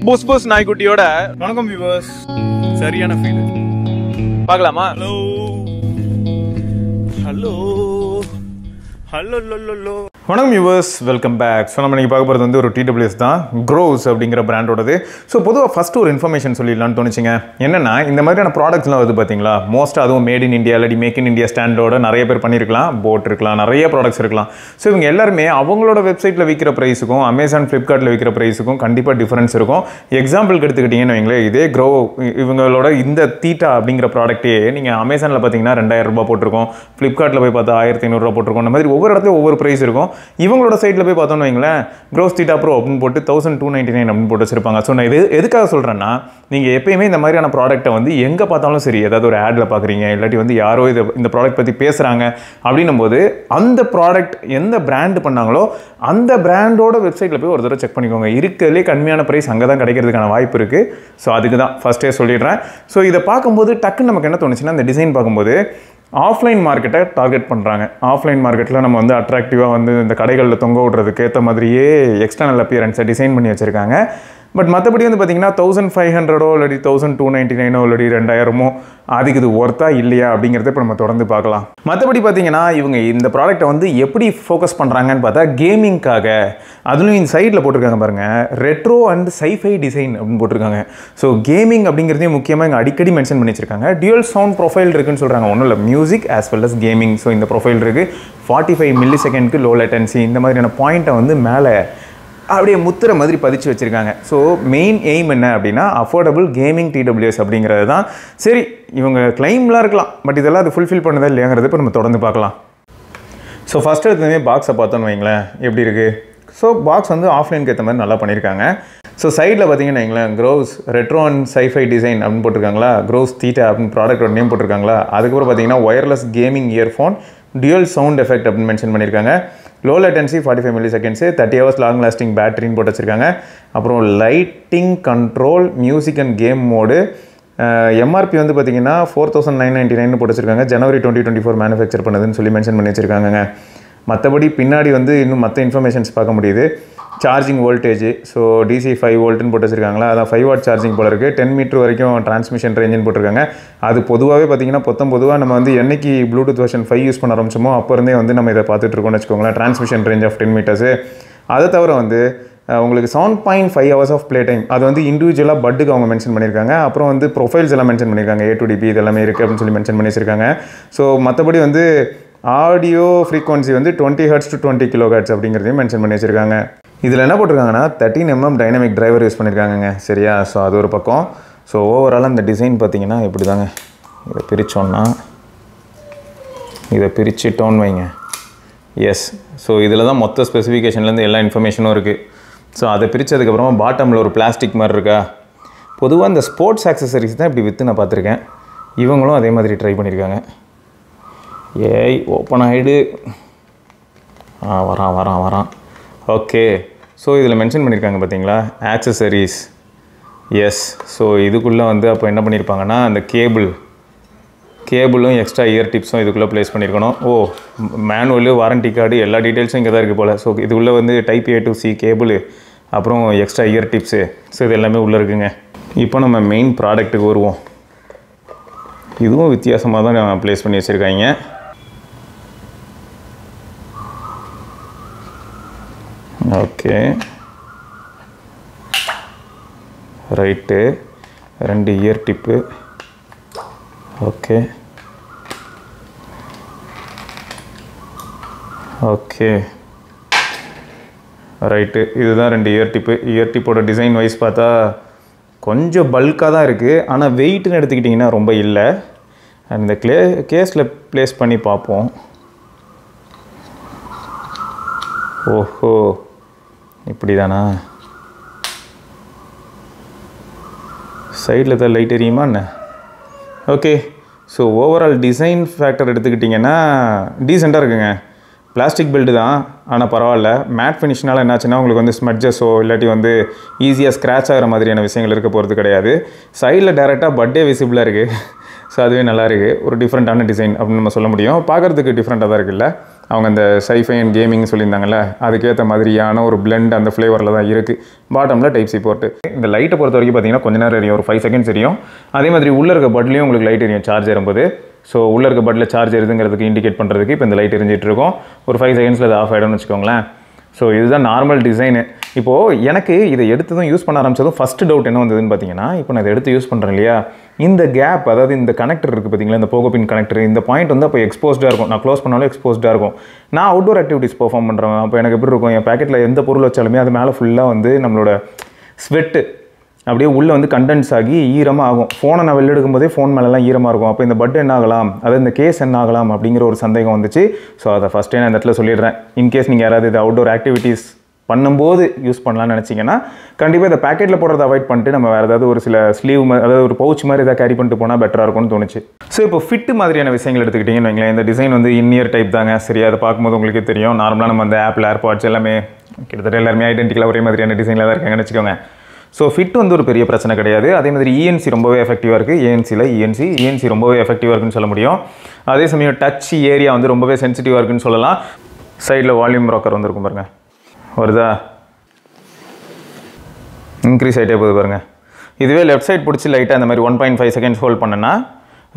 புஸ் புஸ் நாய்க்குட்டியோட வணக்கம் வியூவர்ஸ். சரியான ஃபீல் பார்க்கலாமா? Hello hello hello low. வணக்கம் வியூவர்ஸ், வெல்கம் பேக். ஸோ நம்ம நீங்கள் பார்க்க போகிறது வந்து ஒரு TWS தான், க்ரோஸ் அப்படிங்கிற பிராண்டோடது. ஸோ பொதுவாக ஃபஸ்ட்டு ஒரு இன்ஃபர்மேஷன் சொல்லிடலான்னு தோணுச்சுங்க. என்னென்னா இந்த மாதிரியான ப்ராடக்ட்ஸ்லாம் வருது பார்த்தீங்களா, மோஸ்ட்டாக அதுவும் மேட் இன் இந்தியா இல்லாட்டி மேக் இன் இந்தியா ஸ்டாண்டோட நிறைய பேர் பண்ணியிருக்கலாம், போட் இருக்கலாம், நிறைய ப்ராடக்ட்ஸ் இருக்கலாம். ஸோ இவங்க எல்லாருமே அவங்களோட வெப்சைட்டில் விற்கிற ப்ரைஸுக்கும் அமேசான் ஃப்ளிப்கார்ட்டில் விற்கிற ப்ரைஸுக்கும் கண்டிப்பாக டிஃபரன்ஸ் இருக்கும். எக்ஸாம்பிளுக்கு எடுத்துக்கிட்டிங்கன்னு வைங்களேன், இதே க்ரோ இவங்களோட இந்த தீட்டா அப்படிங்கிற ப்ராடக்ட்டே நீங்கள் அமேசானில் பார்த்தீங்கன்னா 2000 ரூபாய் போட்டிருக்கோம், ஃப்ளிப்கார்ட்டில் போய் பார்த்தா 1500 ரூபா போட்டிருக்கோம். அந்த மாதிரி ஒவ்வொரு இடத்துல ஒவ்வொரு ப்ரைஸ் இருக்கும். இவங்களோட சைட்டில் போய் பார்த்தோன்னு வைங்களேன், க்ரோஸ் தீட்டா ப்ரோ அப்படின்னு போட்டு 1299 அப்படின்னு போட்டு வச்சிருப்பாங்க. ஸோ நான் எதுக்காக சொல்கிறேன்னா, நீங்கள் எப்பயுமே இந்த மாதிரியான ப்ராடக்ட்டை வந்து எங்கே பார்த்தாலும் சரி, ஏதாவது ஒரு ஆடில் பார்க்குறீங்க இல்லாட்டி வந்து யாரோ இந்த ப்ராடக்ட் பற்றி பேசுகிறாங்க அப்படின்னும் போது அந்த ப்ராடக்ட் எந்த பிராண்டு பண்ணாங்களோ அந்த பிராண்டோட வெப்சைட்டில் போய் ஒரு தடவை செக் பண்ணிக்கோங்க. இருக்கிறதுலே கம்மியான ப்ரைஸ் அங்கே தான் கிடைக்கிறதுக்கான வாய்ப்பு இருக்குது. ஸோ அதுக்கு தான் ஃபஸ்ட்டே சொல்லிடுறேன். ஸோ இதை பார்க்கும்போது டக்குன்னு நமக்கு என்ன தோணுச்சுன்னா, இந்த டிசைன் பார்க்கும்போது ஆஃப்லைன் மார்க்கெட்டை டார்கெட் பண்ணுறாங்க. ஆஃப்லைன் மார்க்கெட்டில் நம்ம வந்து அட்ராக்டிவாக வந்து இந்த கடைகளில் தொங்க விடுறதுக்கு ஏற்ற மாதிரியே எக்ஸ்டர்னல் அப்பியரன்ஸை டிசைன் பண்ணி வச்சுருக்காங்க. பட் மற்றபடி வந்து பார்த்திங்கன்னா 1500 இல்லாட்டி 1299 இல்லாட்டி 2000 அதுக்கு இது ஒர்த்தா இல்லையா அப்படிங்கிறத இப்போ நம்ம தொடர்ந்து பார்க்கலாம். மற்றபடி பார்த்திங்கன்னா இவங்க இந்த ப்ராடக்ட்டை வந்து எப்படி ஃபோக்கஸ் பண்ணுறாங்கன்னு பார்த்தா, கேமிங்காக, அதுவும் இந்த சைடில் போட்டிருக்காங்க பாருங்கள், ரெட்ரோ அண்ட் சைஃபை டிசைன் அப்படின்னு போட்டிருக்காங்க. ஸோ கேமிங் அப்படிங்கிறதையும் முக்கியமாக இங்கே அடிக்கடி மென்ஷன் பண்ணி வச்சிருக்காங்க. டியூயல் சவுண்ட் ப்ரொஃபைல் இருக்குன்னு சொல்கிறாங்க. ஒன்றும் இல்லை, music as well as gaming. So இந்த ப்ரொஃபைல் இருக்குது. 45 மில்லிசெகண்ட்க்கு லோ லேட்டன்சி, இந்த மாதிரியான பாயிண்ட்டை வந்து மேலே அப்படியே முத்துற மாதிரி பதிச்சு வச்சுருக்காங்க. ஸோ மெயின் எய்ம் என்ன அப்படின்னா, அஃபோர்டபுள் கேமிங் TWS அப்படிங்கிறது தான். சரி, இவங்க கிளைம்லாம் இருக்கலாம், பட் இதெல்லாம் அது ஃபுல்ஃபில் பண்ணதா இல்லையாங்கிறது இப்போ நம்ம தொடர்ந்து பார்க்கலாம். ஸோ ஃபஸ்ட்டு எடுத்ததுமே பாக்ஸை பார்த்தோன்னு வைங்களேன், எப்படி இருக்குது. ஸோ பாக்ஸ் வந்து ஆஃப்லைனுக்கு ஏற்ற மாதிரி நல்லா பண்ணியிருக்காங்க. ஸோ சைடில் பார்த்தீங்கன்னா வைங்களேன், cross retro and sci-fi design அப்படின்னு போட்டிருக்காங்களா, க்ரோஸ் தீட்டா அப்படின்னு ப்ராடக்டோட நேம் போட்டிருக்காங்களா. அதுக்கப்புறம் பார்த்தீங்கன்னா wireless gaming earphone, dual sound effect அப்படின்னு மென்ஷன் பண்ணியிருக்காங்க. Low latency 45 milliseconds, 30 hours long lasting பேட்டரின்னு போட்டு வச்சுருக்காங்க. அப்புறம் lighting control, music and game mode. MRP வந்து பார்த்திங்கன்னா 4999 போட்டு வச்சுருக்காங்க. ஜனவரி 2024 மேனுஃபேக்சர் பண்ணதுன்னு சொல்லி மென்ஷன் பண்ணி வச்சுருக்காங்க. மற்றபடி பின்னாடி வந்து இன்னும் மற்ற இன்ஃபர்மேஷன்ஸ் பார்க்க முடியுது. சார்ஜிங் வோல்டேஜ், ஸோ DC 5 வோல்ட்டுன்னு போட்டு வச்சுருக்காங்களா, அதான் 5 வாட் சார்ஜிங் போல இருக்குது. 10 மீட்டர் வரைக்கும் டிரான்ஸ்மிஷன் ரேஞ்சுன்னு போட்டிருக்காங்க. அது பொதுவாகவே பார்த்திங்கன்னா பொதுவாக நம்ம வந்து என்னைக்கு ப்ளூடூத் வெர்ஷன் 5 யூஸ் பண்ண ஆரம்பிச்சோமோ அப்போ இருந்தே வந்து நம்ம இதை பார்த்துட்டு இருக்கோம்னு வச்சுக்கோங்களேன். Transmission range of 10 metres. அதை தவிர வந்து உங்களுக்கு 7.5 ஹவர்ஸ் ஆஃப் ப்ளே டைம், அது வந்து இண்டிவிஜுவலாக பட்டுக்கு அவங்க மென்ஷன் பண்ணியிருக்காங்க. அப்புறம் வந்து ப்ரொஃபைல்ஸ் எல்லாம் மென்ஷன் பண்ணியிருக்காங்க, A to DP இதெல்லாமே இருக்குது அப்படின்னு சொல்லி மென்ஷன் பண்ணி வச்சுருக்காங்க. ஸோ மற்றபடி வந்து ஆடியோ ஃப்ரீக்வன்சி வந்து 20 Hz to 20 kHz அப்படிங்கிறதையும் மென்ஷன் பண்ணி வச்சுருக்காங்க. இதில் என்ன போட்டிருக்காங்கன்னா 13mm டைனமிக் டிரைவர் யூஸ் பண்ணியிருக்காங்க. சரியா? ஸோ அது ஒரு பக்கம். ஸோ ஓவராலாக இந்த டிசைன் பார்த்திங்கன்னா இப்படி தாங்க. இதை பிரித்தோன்னா, இதை பிரிச்சுட்டோன்னு வைங்க, எஸ். ஸோ இதில் தான் மொத்த ஸ்பெசிஃபிகேஷன்லேருந்து எல்லா இன்ஃபர்மேஷனும் இருக்குது. ஸோ அதை பிரித்ததுக்கப்புறமா பாட்டமில் ஒரு பிளாஸ்டிக் மாதிரி இருக்கா. பொதுவாக இந்த ஸ்போர்ட்ஸ் ஆக்சசரிஸ் தான் இப்படி விற்று நான் பார்த்துருக்கேன். இவங்களும் அதே மாதிரி ட்ரை பண்ணியிருக்காங்க. ஏய் ஓப்பன் ஆகிடு. வரான். ஓகே. ஸோ இதில் மென்ஷன் பண்ணியிருக்காங்க பார்த்தீங்களா, ஆக்சசரிஸ். எஸ். ஸோ இதுக்குள்ளே வந்து அப்போ என்ன பண்ணியிருப்பாங்கன்னா, அந்த கேபிளும் எக்ஸ்ட்ரா இயர் டிப்ஸும் இதுக்குள்ளே ப்ளேஸ் பண்ணியிருக்கணும். மேனுவலு, வாரண்டி கார்டு, எல்லா டீட்டெயில்ஸும் இங்கே தான் இருக்குது போல். ஸோ இதுக்குள்ளே வந்து type A to C cable, அப்புறம் எக்ஸ்ட்ரா இயர் டிப்ஸு. ஸோ இது எல்லாமே உள்ளே இருக்குங்க. இப்போ நம்ம மெயின் ப்ராடக்ட்டுக்கு வருவோம். இதுவும் வித்தியாசமாக தான் ப்ளேஸ் பண்ணி வச்சுருக்காங்க. Okay, right. 2 ear tip. Okay right. இதுதான் 2 இயர் டிப்பு. இயர் டிப்போட டிசைன் வைஸ் பார்த்தா கொஞ்சம் பல்காக தான் இருக்குது, ஆனால் வெயிட்னு எடுத்துக்கிட்டிங்கன்னா ரொம்ப இல்லை. அந்த கேஸில் ப்ளேஸ் பண்ணி பார்ப்போம். ஓஹோ, இப்படி தானா? சைடில் தான் லைட் எரியுமா என்ன? Okay. So overall design factor எடுத்துக்கிட்டிங்கன்னா டீசெண்டாக இருக்குங்க. பிளாஸ்டிக் பில்டு தான், ஆனால் பரவாயில்ல. மேட் ஃபினிஷ்னால் என்னாச்சுன்னா உங்களுக்கு வந்து ஸ்மட்ஜஸோ இல்லாட்டி வந்து ஈஸியாக ஸ்க்ராட்ச் ஆகிற மாதிரியான விஷயங்கள் இருக்க போகிறது கிடையாது. சைடில் டேரெக்டாக பட்டே விசிபிளாக இருக்குது. ஸோ அதுவே நல்லா இருக்குது. ஒரு டிஃப்ரெண்ட்டான டிசைன் அப்படின்னு நம்ம சொல்ல முடியும். பார்க்குறதுக்கு டிஃப்ரெண்ட்டாக தான் இருக்குல்ல. அவங்க அந்த சைஃபை அண்ட் கேமிங் சொல்லியிருந்தாங்கல்ல, அதுக்கேற்ற மாதிரியான ஒரு பிளெண்ட் அந்த ஃப்ளேவரில் தான் இருக்குது. பாட்டமில் டைப் சி போர்ட்டு. இந்த லைட்டை பொறுத்த வரைக்கும் பார்த்தீங்கன்னா கொஞ்ச நேரம் எரியும், ஒரு 5 செகண்ட்ஸ் எரியும். அதே மாதிரி உள்ளே இருக்க பட்லேயும் உங்களுக்கு லைட் எரியும் சார்ஜ் ஏறும்போது. ஸோ உள்ளே இருக்க பட்டில் சார்ஜ் எருதுங்கிறதுக்கு இண்டிகேட் பண்ணுறதுக்கு இப்போ இந்த லைட் எரிஞ்சிட்டு இருக்கும். ஒரு 5 செகண்ட்ஸில் அது ஆஃப் ஆகிடும்னு வச்சுக்கோங்களேன். ஸோ இதுதான் நார்மல் டிசைனு. இப்போது எனக்கு இதை எடுத்ததும் யூஸ் பண்ண ஆரம்பித்ததும் ஃபஸ்ட்டு டவுட் என்ன வந்ததுன்னு பார்த்தீங்கன்னா, இப்போ நான் இதை எடுத்து யூஸ் பண்ணுறேன் இல்லையா, இந்த கேப், அதாவது இந்த கனெக்டர் இருக்குது பார்த்தீங்களா, இந்த போகோ பின் கனெக்டர், இந்த பாயிண்ட் வந்து அப்போ எக்ஸ்போஸ்டாக இருக்கும். நான் க்ளோஸ் பண்ணாலும் எக்ஸ்போஸ்டாக இருக்கும். நான் அவுட்டோர் ஆக்டிவிட்டீஸ் பெர்ஃபார்ம் பண்ணுறேன். அப்போ எனக்கு எப்படி இருக்கும், என் பேக்கெட்டில் எந்த பொருள் வச்சாலுமே அது மேலே ஃபுல்லாக வந்து நம்மளோட ஸ்வெட்டு அப்படியே உள்ளே வந்து கண்டென்ஸ் ஆகி ஈரமாக ஆகும். ஃபோனை நான் வெளில எடுக்கும்போதே ஃபோன் மேலெலாம் ஈரமாக இருக்கும். அப்போ இந்த பட் என்ன ஆகலாம், அதாவது இந்த கேஸ் என்ன ஆகலாம் அப்படிங்கிற ஒரு சந்தேகம் வந்துச்சு. ஸோ அதை ஃபஸ்ட்டே நான் இந்த இடத்துல சொல்லிடுறேன். இன்கேஸ் நீங்கள் யாராவது இது அவுட்டோர் ஆக்டிவிட்டீஸ் பண்ணும்போது யூஸ் பண்ணலாம்னு நினச்சிங்கன்னா கண்டிப்பாக இந்த பேக்கெட்டில் போடுறத அவாய்ட் பண்ணிட்டு நம்ம வேறு ஏதாவது ஒரு சில ஸ்லீவ் அதாவது ஒரு பவுச் மாதிரி எதாவது கேரி பண்ணிட்டு போனால் பெட்டராக இருக்கும்னு தோணுச்சு. ஸோ இப்போ ஃபிட்டு மாதிரியான விஷயங்கள் எடுத்துக்கிட்டிங்கன்னு வைங்களேன். இந்த டிசைன் வந்து இன்இயர் டைப் தாங்க. சரியா, அதை பார்க்கும்போது உங்களுக்கே தெரியும். நார்மலாக நம்ம அந்த ஆப்பிள் ஏர்பாட்ஸ் எல்லாமே கிட்டத்தட்ட எல்லாருமே ஐடென்டிக்கலாக ஒரே மாதிரியான டிசைனில் தான் இருக்காங்கன்னு வச்சுக்கோங்க. ஸோ ஃபிட் வந்து ஒரு பெரிய பிரச்சனை கிடையாது. அதே மாதிரி இஎன்சி ரொம்பவே எஃபெக்டிவாக இருக்குது. இஎன்சி ரொம்பவே எஃபெக்டிவாக இருக்குன்னு சொல்ல முடியும். அதே சமயம் டச் ஏரியா வந்து ரொம்பவே சென்சிட்டிவாக இருக்குன்னு சொல்லலாம். சைடில் வால்யூம் ராக்கர் வந்துருக்கும் பாருங்கள், வருதா, இன்க்ரீஸ் ஆகிட்டே போகுது பாருங்கள். இதுவே லெஃப்ட் சைட் பிடிச்சி லைட்டாக அந்த மாதிரி 1.5 செகண்ட்ஸ் ஹோல்ட் பண்ணனா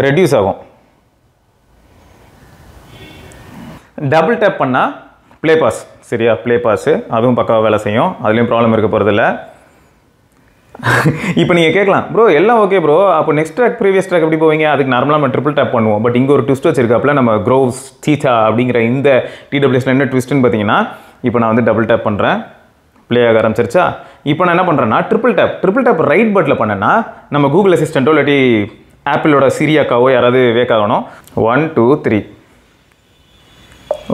ரெடியூஸ் ஆகும். டபுள் டேப் பண்ணால் ப்ளே பாஸ், சரியா, ப்ளே பாஸு அதுவும் பக்காவாக வேலை செய்யும். அதுலேயும் ப்ராப்ளம் இருக்க போகிறதில்ல. இப்போ நீங்கள் கேட்கலாம், ப்ரோ எல்லாம் ஓகே ப்ரோ, அப்போ நெக்ஸ்ட் ட்ராக் ப்ரீவியஸ் ட்ராக் எப்படி போவீங்க? அதுக்கு நார்மலாக நம்ம ட்ரிபிள் டேப் பண்ணுவோம். பட் இங்கே ஒரு ட்விஸ்ட் வச்சிருக்காப்புல, நம்ம க்ரோவ்ஸ் தீட்டா அப்படிங்கிற இந்த டிடபிள்யூஎஸ்ல என்ன ட்விஸ்ட்டுன்னு பார்த்தீங்கன்னா, இப்போ நான் வந்து டபுள் டேப் பண்ணுறேன், ப்ளே ஆக ஆரம்பிச்சிருச்சா. இப்போ நான் என்ன பண்ணுறேன்னா ட்ரிபிள் டேப் ரைட் பட்டில் பண்ணேன்னா நம்ம கூகுள் அசிஸ்டண்ட்டோ இல்லாட்டி ஆப்பிளோட சிரியாக்காவோ யாராவது வேக் ஆகணும். 1 2 3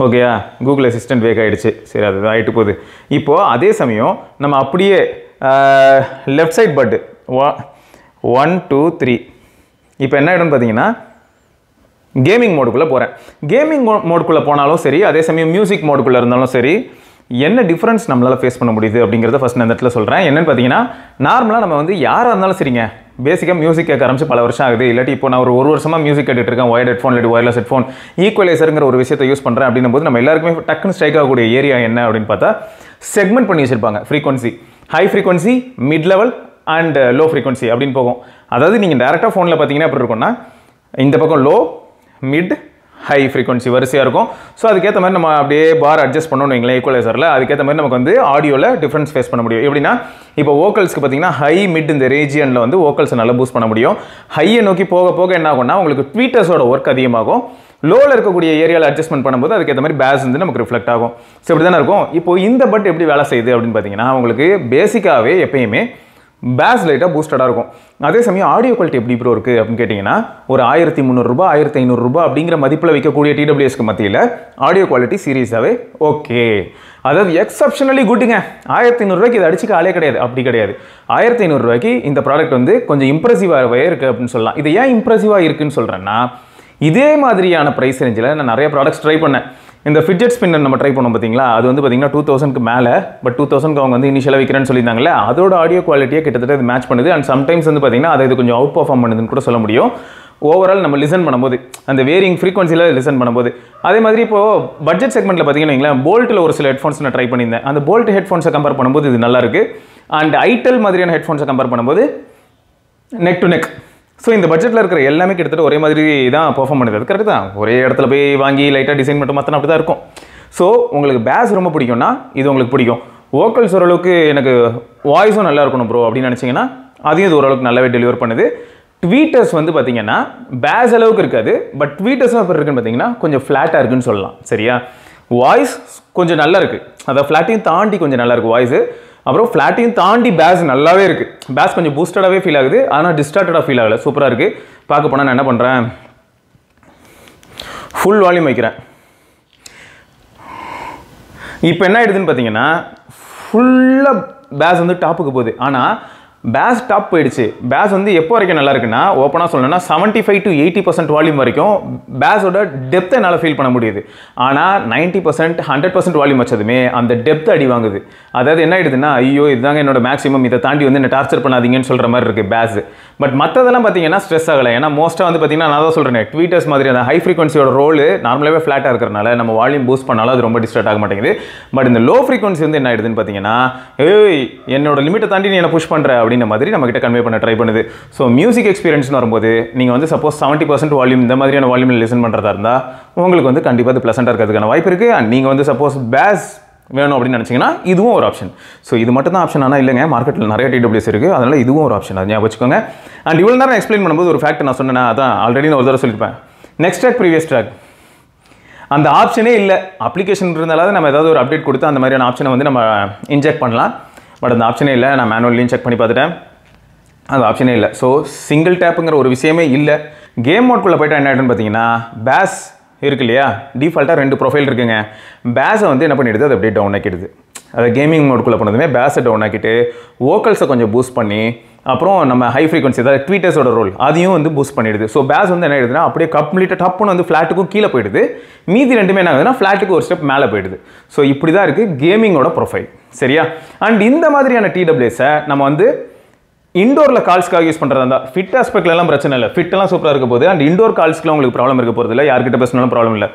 ஓகேயா, கூகுள் அசிஸ்டன்ட் வேக் ஆகிடுச்சு. சரி, அது ஆகிட்டு போகுது. இப்போது அதே சமயம் நம்ம அப்படியே லெஃப்ட் சைட் பட்டு 1 2 3 இப்போ என்ன ஆகிடும்னு பார்த்தீங்கன்னா கேமிங் மோடுக்குள்ளே போகிறேன். கேமிங் மோடுக்குள்ளே போனாலும் சரி, அதே சமயம் மியூசிக் மோடுக்குள்ளே இருந்தாலும் சரி, என்ன டிஃப்ரென்ஸ் நம்மளால் ஃபேஸ் பண்ண முடியுது அப்படிங்கிறத ஃபஸ்ட் நான் இந்த இடத்துல சொல்கிறேன். என்னென்னு பார்த்தீங்கன்னா, நார்மலாக நம்ம வந்து யாராக இருந்தாலும் சரிங்க, பேசிக்காக மியூசிக் கேட்க ஆரம்பிச்சு பல வருஷம் ஆகுது. இல்லாட்டி இப்போ நான் ஒரு வருஷமாக மியூசிக் கேட்டுட்டு இருக்கேன், ஒயர்ட் ஹெட்ஃபோன் இல்லாட்டி ஒயர்லெஸ் ஹெட்ஃபோன், ஈக்குவலைசருங்கிற ஒரு விஷயத்தை யூஸ் பண்ணுறேன். அப்படின்னும் போது நம்ம எல்லாருக்குமே டக்குன்னு ஸ்ட்ரைக் ஆகக்கூடிய ஏரியா என்ன அப்படின்னு பார்த்தா செக்மெண்ட் பண்ணி வச்சிருப்பாங்க. Frequency, high frequency, mid level and low frequency அப்படின்னு போகும். அதாவது நீங்கள் டேரெக்டாக ஃபோனில் பார்த்தீங்கன்னா எப்படி இருக்கும்னா, இந்த பக்கம் லோ, மிட், ஹை ஃப்ரீக்வன்சி வரிசையாக இருக்கும். ஸோ அதுக்கேற்ற மாதிரி நம்ம அப்படியே பார் அட்ஜஸ்ட் பண்ணணும் வைங்களேன் ஈக்குவலைசரில். அதுக்கேற்ற மாதிரி நமக்கு வந்து ஆடியோவில் டிஃப்ரென்ஸ் ஃபேஸ் பண்ண முடியும். எப்படின்னா, இப்போ வோக்கல்ஸ்க்கு பார்த்தீங்கன்னா ஹை மிட் இந்த ரீஜியனில் வந்து வோக்கல்ஸை நல்லா பூஸ்ட் பண்ண முடியும். ஹையை நோக்கி போக போக என்ன ஆகும்னா உங்களுக்கு ட்வீட்டர்ஸோட ஒர்க் அதிகமாகும். லோவில் இருக்கக்கூடிய ஏரியாவில் அட்ஜஸ்ட்மெண்ட் பண்ணும்போது அதுக்கேற்ற மாதிரி பேஸ் வந்து நமக்கு ரிஃப்ளெக்ட் ஆகும். ஸோ இப்படி தானே இருக்கும். இப்போ இந்த பட் எப்படி வேலை செய்யுது அப்படின்னு பார்த்தீங்கன்னா, உங்களுக்கு பேசிக்காகவே எப்பயுமே பேஸ் லைட்டாக பூஸ்டடாக இருக்கும். அதே சமயம் ஆடியோ குவாலிட்டி எப்படி ப்ரோ இருக்குது அப்படின்னு கேட்டிங்கன்னா, ஒரு 1300 ரூபாய் 1500 ரூபாய் அப்படிங்கிற மதிப்பில் விற்கக்கூடிய டிடபிள்யூஎஸ்க்கு மத்தியில் ஆடியோ குவாலிட்டி சீரியஸாகவே ஓகே, அதாவது எக்ஸப்ஷனலி குட்டுங்க. 1500 ரூபாய்க்கு இதை அடிச்சுக்க ஆளே கிடையாது. அப்படி கிடையாது. 1500 ரூபாய்க்கு இந்த ப்ராடக்ட் வந்து கொஞ்சம் இம்ப்ரெசிவாகவே இருக்குது அப்படின்னு சொல்லலாம். இது ஏன் இம்ப்ரெசிவாக இருக்குன்னு சொல்கிறேன்னா, இதே மாதிரியான ப்ரைஸ் ரேஞ்சில் நான் நிறைய ப்ராடக்ட்ஸ் ட்ரை பண்ணேன். இந்த ஃபிட்ஜெட் ஸ்பின்னர் நம்ம ட்ரை பண்ணோம் பார்த்தீங்களா, அது வந்து பார்த்தீங்கன்னா 2000க்கு மேலே. பட் 2000க்கு அவங்க வந்து இனிஷியலாக விற்கிறேன்னு சொல்லியிருந்தாங்களே, அதோட ஆடியோ குவாலிட்டியை கிட்டத்தட்ட இது மேட்ச் பண்ணுது. அண்ட் சம்டைம்ஸ் வந்து பார்த்தீங்கன்னா அதை இது கொஞ்சம் அவுட் பர்ஃபார்ம் பண்ணுதுன்னு கூட சொல்ல முடியும். ஓவரால் நம்ம லிசன் பண்ணும்போது அந்த வேரிங் ஃப்ரீக்வன்சியில் லிசன் பண்ணும்போது. அதே மாதிரி இப்போது பட்ஜெட் செக்மெண்ட்டில் பார்த்தீங்கன்னா போல்ட்டில் ஒரு சில ஹெட்ஃபோன்ஸ் நான் ட்ரை பண்ணியிருந்தேன். அந்த போல்ட் ஹெட்ஃபோன்ஸை கம்பேர் பண்ணும்போது இது நல்லா இருக்குது. அண்ட் ஐடெல் மாதிரியான ஹெட்ஃபோன்ஸை கம்பேர் பண்ணும்போது நெக் டு நெக். ஸோ இந்த பட்ஜெட்டில் இருக்கிற எல்லாமே கிட்டத்தட்ட ஒரே மாதிரி தான் பெர்ஃபார்ம் பண்ணுது. அது கரெக்ட் தான். ஒரே இடத்துல போய் வாங்கி லைட்டாக டிசைன் மட்டும் மாற்றினா அப்படி தான் இருக்கும். ஸோ உங்களுக்கு பேஸ் ரொம்ப பிடிக்கும்னா இது உங்களுக்கு பிடிக்கும். வோக்கல்ஸ் ஓரளவுக்கு எனக்கு வாய்ஸும் நல்லா இருக்கணும் ப்ரோ அப்படின்னு நினச்சிங்கன்னா அதையும் இது ஓரளவுக்கு நல்லாவே டெலிவர் பண்ணுது. ட்வீட்டர்ஸ் வந்து பார்த்தீங்கன்னா பேஸ் அளவுக்கு இருக்காது. பட் ட்வீட்டர்ஸும் எப்படி இருக்குன்னு பார்த்தீங்கன்னா கொஞ்சம் ஃப்ளாட்டாக இருக்குன்னு சொல்லலாம். சரியா, வாய்ஸ் கொஞ்சம் நல்லா இருக்குது. அதாவது ஃப்ளாட்டையும் தாண்டி கொஞ்சம் நல்லா இருக்குது வாய்ஸு. அப்புறம் ஃப்ளாட்டையும் தாண்டி பேஸ் நல்லாவே இருக்குது. பேஸ் கொஞ்சம் பூஸ்டடாகவே ஃபீல் ஆகுது, ஆனால் டிஸ்டார்டடாக ஃபீல் ஆகலை. சூப்பராக இருக்குது. பார்க்க போனால் நான் என்ன பண்ணுறேன், ஃபுல் வால்யூம் வைக்கிறேன். இப்போ என்ன ஆகிடுதுன்னு பார்த்தீங்கன்னா ஃபுல்லாக பேஸ் வந்து டாப்புக்கு போகுது. ஆனால் பேஸ் டாப் போயிடுச்சு. பேஸ் வந்து எப்போ வரைக்கும் நல்லா இருக்குன்னா, ஓப்பனாக சொல்லணும்னா 75 to 80% வால்யூம் வரைக்கும் பேஸோட டெப்த்தை என்னால் ஃபீல் பண்ண முடியுது. ஆனால் 90% 100% வால்யூம் வச்சதுமே அந்த டெப்த் அடி வாங்குது. அதாவது என்ன ஆயிடுதுன்னா, ஐயோ இதுதாங்க என்னோட மேக்ஸிமம், இதை தாண்டி வந்து என்ன டார்ச்சர் பண்ணாதீங்கன்னு சொல்கிற மாதிரி இருக்குது பேஸ். பட் மற்றதெல்லாம் பார்த்தீங்கன்னா ஸ்ட்ரெஸ் ஆகலை. ஏன்னா மோஸ்ட்டாக வந்து பார்த்தீங்கன்னா நான் தான் சொல்கிறேன், ட்வீட்டர்ஸ் மாதிரி அந்த ஹை ஃப்ரீக்வன்சியோட ரோல் நார்மலாகவே ஃப்ளாட்டாக இருக்கிறனால நம்ம வால்யூம் பூஸ்ட் பண்ணாலும் அது ரொம்ப டிஸ்டர்ட் ஆக மாட்டேங்குது. பட் இந்த லோ ஃப்ரீக்வன்சி வந்து என்ன ஆயிடுதுன்னு பார்த்தீங்கன்னா, ஏய் என்னோட லிமிட்டை தாண்டி நீ என்ன புஷ் பண்ணுற அப்படின்ற மாதிரி நம்ம கிட்ட கன்வே பண்ண ட்ரை பண்ணுது. ஸோ மியூசிக் எக்ஸ்பீரியன்ஸ்னு வரும்போது நீங்கள் வந்து சப்போஸ் 70% வால்யூம் இந்த மாதிரியான வால்யூமில் லிசன் பண்ணுறதா இருந்தால் உங்களுக்கு வந்து கண்டிப்பாக அது ப்ளசண்ட்டாக இருக்கிறதுக்கான வாய்ப்பு இருக்குது. அண்ட் நீங்கள் வந்து சப்போஸ் பேஸ் வேணும் அப்படின்னு நினச்சிங்கன்னா இதுவும் ஒரு ஆப்ஷன். ஸோ இது மட்டும் தான் ஆப்ஷன் ஆனால் இல்லைங்க, மார்க்கெட்டில் நிறைய TWS இருக்குது, அதனால் இதுவும் ஒரு ஆப்ஷன், அதை ஞாபகம் வச்சுக்கோங்க. அண்ட் இவ்வளோ நேரம் எக்ஸ்பிளைன் பண்ணும்போது ஒரு ஃபேக்ட் நான் சொன்னேன்னா, அதான் ஆல்ரெடி நான் ஒரு தடவை சொல்லியிருப்பேன், நெக்ஸ்ட் ட்ராக் ப்ரீவியஸ் ட்ராக் அந்த ஆப்ஷனே இல்லை. அப்ளிகேஷன் இருந்தாலும் நம்ம ஏதாவது ஒரு அப்டேட் கொடுத்து அந்த மாதிரியான ஆப்ஷனை வந்து நம்ம இன்ஜெக்ட் பண்ணலாம். பட் அந்த ஆப்ஷனே இல்லை. நான் மேனுவலியும் செக் பண்ணி பார்த்துட்டேன், அந்த ஆப்ஷனே இல்லை. ஸோ சிங்கிள் டேப்புங்கிற ஒரு விஷயமே இல்லை. கேம் மோட்குள்ளே போய்ட்டு என்ன ஆகிடுன்னு பார்த்தீங்கன்னா, பேஸ் இருக்கு இல்லையா, டிஃபால்ட்டாக 2 ப்ரொஃபைல் இருக்குங்க. பேஸை வந்து என்ன பண்ணிடுது, அது அப்படியே டவுன் ஆக்கிடுது. அதை கேமிங் மோட்குள்ளே போனதுமே பேஸை டவுன் ஆக்கிட்டு வோக்கல்ஸை கொஞ்சம் பூஸ்ட் பண்ணி அப்புறம் நம்ம ஹை ஃப்ரீக்வன்சி அதாவது ட்வீட்டர்ஸோட ரோல் அதையும் வந்து பூஸ்ட் பண்ணிடுது. ஸோ பேஸ் வந்து என்ன ஆயிடுதுன்னா அப்படியே கம்ப்ளீட்டாக டப்புன்னு வந்து ஃப்ளாட்டுக்கும் கீழே போயிடுது. மீதி ரெண்டுமே என்ன ஆகுதுன்னா ஃப்ளாட்டுக்கு ஒரு ஸ்டெப் மேலே போயிடுது. ஸோ இப்படி தான் இருக்குது கேமிங்கோட ப்ரொஃபைல், சரியா? அண்ட் இந்த மாதிரியான TWSஐ நம்ம வந்து இண்டோரில் கால்ஸ்க்காக யூஸ் பண்ணுறதா இருந்தால் ஃபிட் ஆஸ்பெக்ட்லாம் பிரச்சனை இல்லை, ஃபிட்டெல்லாம் சூப்பராக இருக்க போகுது. அண்ட் இண்டோர் கால்ஸ்க்குலாம் உங்களுக்கு ப்ராப்ளம் இருக்க போகிறது இல்லை, யார்கிட்ட பேசினாலும் ப்ராப்ளம் இல்லை.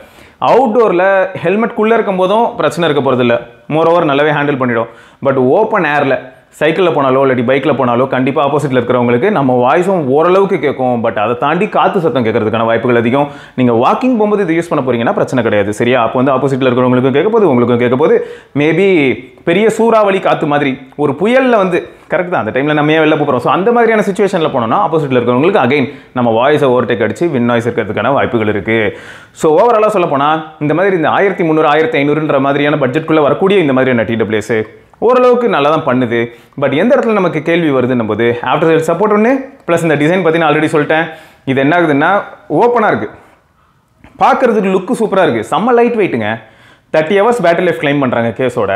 அவுட்டோரில் ஹெல்மெட்குள்ளே இருக்கும் போதும் பிரச்சனை இருக்க போகிறது இல்லை, மோரோவர் நல்லாவே ஹேண்டில் பண்ணிடும். பட் ஓப்பன் ஏரில் சைக்கிளில் போனாலோ இல்லாட்டி பைக்கில் போனாலோ கண்டிப்பாக ஆப்போசிட்டில் இருக்கிறவங்களுக்கு நம்ம வாய்ஸும் ஓரளவுக்கு கேட்கும். பட் அதை தாண்டி காற்று சத்தம் கேட்கறதுக்கான வாய்ப்புகள் அதிகம். நீங்கள் வாக்கிங் போகும்போது இது யூஸ் பண்ண போகிறீங்கன்னா பிரச்சனை கிடையாது, சரியா? அப்போ வந்து ஆப்போசிட்டில் இருக்கிறவங்களுக்கும் கேட்க போது, உங்களுக்கும் கேட்க போது. மேபி பெரிய சூறாவளி காற்று மாதிரி ஒரு புயலில் வந்து கரெக்ட் தான், அந்த டைமில் நம்ம ஏன் வெளில போகிறோம். ஸோ அந்த மாதிரியான சுச்சுவேஷனில் போனோம்னா ஆப்போசிட்டில் இருக்கிறவங்களுக்கு அகைன் நம்ம வாய்ஸை ஓவர்டேக் அடிச்சு வின் நாய்ஸ் இருக்கிறதுக்கான வாய்ப்புகள் இருக்குது. ஸோ ஓவராலாக சொல்ல போனால் இந்த மாதிரி இந்த 1300 1500ன்ற மாதிரியான பட்ஜெட்குள்ளே வரக்கூடிய இந்த மாதிரியான TWS ஓரளவுக்கு நல்லா தான் பண்ணுது. பட் எந்த இடத்துல நமக்கு கேள்வி வருதுன்னும் போது ஆஃப்டர் சேல் சப்போர்ட் ஒன்று ப்ளஸ் இந்த டிசைன் பற்றி நான் ஆல்ரெடி சொல்லிட்டேன். இது என்ன ஆகுதுன்னா ஓப்பனாக இருக்குது, பார்க்குறதுக்கு லுக்கு சூப்பராக இருக்குது, செம்ம லைட் வெயிட்டுங்க. 30 hours பேட்டரி லைஃப் கிளைம் பண்ணுறாங்க கேஸோட.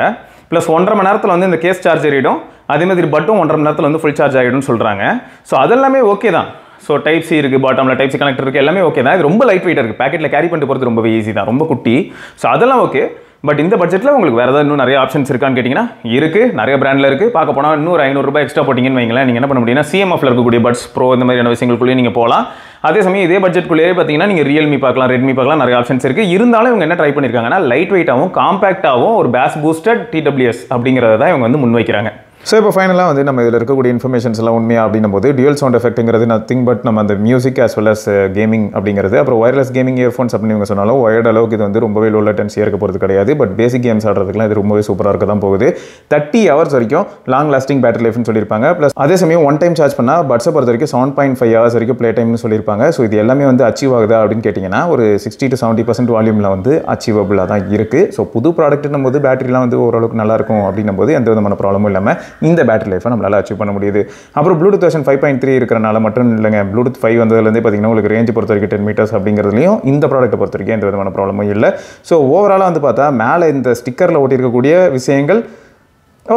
ப்ளஸ் 1.5 மணி நேரத்தில் வந்து இந்த கேஸ் சார்ஜ் ஆகிடும். அதே மாதிரி பட்டும் 1.5 மணி நேரத்தில் வந்து ஃபுல் சார்ஜ் ஆகிடும்னு சொல்கிறாங்க. ஸோ அதெல்லாமே ஓகே தான். ஸோ டைப் சி இருக்குது, பாட்டமில் டைப் சி கனெக்டர் இருக்குது, எல்லாமே ஓகே தான். இது ரொம்ப லைட் வெயிட்டாக இருக்குது, பேக்கெட்டில் கேரி பண்ணிட்டு போகிறது ரொம்ப ஈஸி தான், ரொம்ப குட்டி. ஸோ அதெல்லாம் ஓகே. பட் இந்த பட்ஜெட்டில் உங்களுக்கு வேறு ஏதாவது இன்னும் நிறைய ஆப்ஷன்ஸ் இருக்கான்னு கேட்டிங்கன்னா இருக்குது, நிறைய பிராண்டில் இருக்குது. பார்க்க போனால் இன்னும் 500 ரூபாய் எக்ஸ்ட்ரா போட்டிங்கன்னு வைங்களேன், நீங்கள் என்ன பண்ண முடியும்னா CMFல இருக்கக்கூடிய பட்ஸ் ப்ரோ இந்த மாதிரியான விஷயங்களுக்குள்ளேயே நீங்கள் போகலாம். அதே சமயம் இதே பட்ஜெட்குள்ளேயே பார்த்தீங்கன்னா நீங்கள் ரியல்மி பார்க்கலாம், ரெட்மி பார்க்கலாம், நிறைய ஆப்ஷன்ஸ் இருக்குது. இருந்தாலும் இவங்க என்ன ட்ரை பண்ணியிருக்காங்கன்னா லைட் வெயிட்டாகவும் காம்பேக்டாகவும் ஒரு பேஸ் பூஸ்டட் TWS அப்படிங்கிறத தான் இவங்க வந்து முன்வைக்கிறாங்க. ஸோ இப்போ ஃபைனலாக வந்து நம்ம இதில் இருக்கக்கூடிய இன்ஃபர்மேஷன்ஸ் எல்லாம் உண்மையாக அப்படின்னும் போது டியூல் சவுண்ட் எஃபெக்ட்டுங்கிறது நத்திங் பட் நம்ம அந்த music as well as gaming அப்படிங்கிறது. அப்புறம் ஒயர்லெஸ் கேமிங் இயர்ஃபோன்ஸ் அப்படின்னு இவங்க சொன்னாலும் ஒயர்ட் அளவுக்கு இது வந்து ரொம்பவே லோ லேட்டன்சியாக இருக்க போகிறது கிடையாது. பட் பேசிக் கேம்ஸ் ஆடுறதுக்குலாம் இது ரொம்பவே சூப்பராக இருக்க தான் போகுது. 30 hours வரைக்கும் லாங் லாஸ்டிங் பேட்டரி லைஃப்னு சொல்லியிருப்பாங்க. ப்ளஸ் அதே சமயம் ஒன் டைம் சார்ஜ் பண்ணால் பட்ஸை பொறுத்த வரைக்கும் 7.5 hours வரைக்கும் ப்ளே டைம்னு சொல்லியிருப்பாங்க. ஸோ இது எல்லாமே வந்து அச்சீவ் ஆகுதா அப்படின்னு கேட்டிங்கன்னா ஒரு 60 to 70% வால்யூமில் வந்து அச்சீவபிளாக தான் இருக்குது. ஸோ புது ப்ராடக்ட்னும் போது பேட்டரிலாம் வந்து ஓரளவுக்கு நல்லாயிருக்கும் அப்படின்னும் போது எந்த விதமான ப்ராப்ளமும் இல்லாமல் இந்த பேட்டரி லைஃப் நம்மளால அச்சீவ் பண்ண முடியுது. அப்புறம் ப்ளூடூத் வெர்ஷன் 5.3 இருக்கிறனால மட்டும் இல்லைங்க, ப்ளூடூத் 5 வந்ததுலேருந்தே பார்த்தீங்கன்னா உங்களுக்கு ரேஞ்ச் பொறுத்த வரைக்கும் 10 meters அப்படிங்கிறதுலையும் இந்த ப்ராடக்ட்டை பொறுத்த வரைக்கும் எந்த விதமான ப்ராப்ளமும் இல்லை. ஸோ ஓவராலாக வந்து பார்த்தா மேலே இந்த ஸ்டிக்கரில் ஒட்டியிருக்கக்கூடிய விஷயங்கள்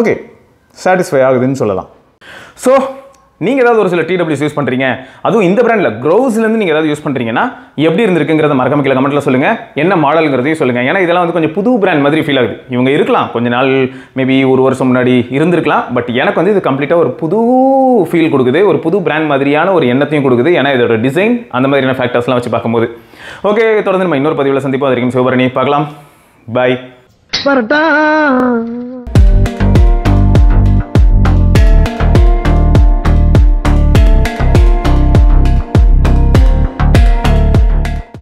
ஓகே சாட்டிஸ்ஃபை ஆகுதுன்னு சொல்லலாம். ஸோ நீங்கள் ஏதாவது ஒரு சில TWS யூஸ் பண்ணுறீங்க, அதுவும் இந்த பிராண்டில் க்ரோஸ்லேருந்து நீங்கள் ஏதாவது யூஸ் பண்ணுறீங்கன்னா எப்படி இருந்திருக்குங்கிறத மறக்காம கீழே கமெண்ட்டில் சொல்லுங்கள். என்ன மாடலுங்கிறதையும் சொல்லுங்கள். ஏன்னா இதெல்லாம் வந்து கொஞ்சம் புது பிராண்ட் மாதிரி ஃபீல் ஆகுது. இவங்க இருக்கலாம் கொஞ்ச நாள் மேபி ஒரு வருஷம் முன்னாடி இருந்திருக்கலாம். பட் எனக்கு வந்து இது கம்ப்ளீட்டாக ஒரு புது ஃபீல் கொடுக்குது, ஒரு புது பிராண்ட் மாதிரியான ஒரு எண்ணத்தையும் கொடுக்குது. ஏன்னா இதோட டிசைன் அந்த மாதிரியான ஃபேக்டர்ஸ்லாம் வச்சு பார்க்கும்போது ஓகே. தொடர்ந்து நம்ம இன்னொரு பதிவில் சந்திப்போம். அது வரைக்கும் சிவபரணி பார்க்கலாம். பாய்.